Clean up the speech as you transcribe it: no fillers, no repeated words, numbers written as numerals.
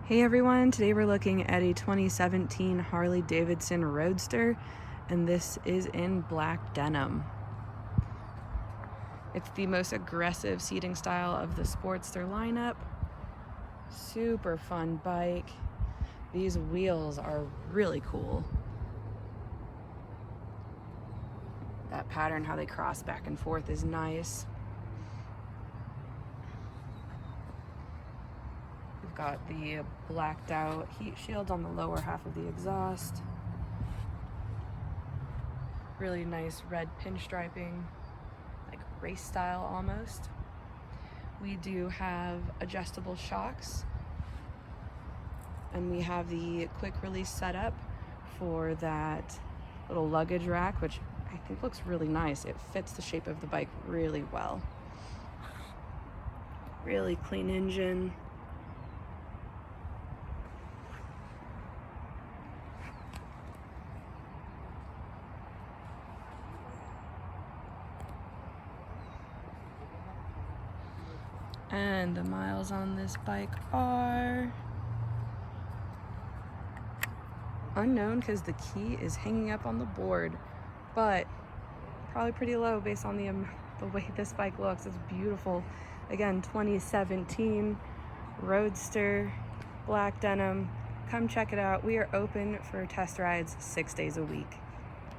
Hey everyone, today we're looking at a 2017 Harley-Davidson Roadster, and this is in black denim. It's the most aggressive seating style of the Sportster lineup. Super fun bike. These wheels are really cool. That pattern, how they cross back and forth, is nice. Got the blacked out heat shields on the lower half of the exhaust. Really nice red pinstriping, like race style almost. We do have adjustable shocks, and we have the quick release setup for that little luggage rack, which I think looks really nice. It fits the shape of the bike really well. Really clean engine. And the miles on this bike are unknown because the key is hanging up on the board, but probably pretty low based on the way this bike looks. It's beautiful. Again, 2017 Roadster, black denim. Come check it out. We are open for test rides 6 days a week.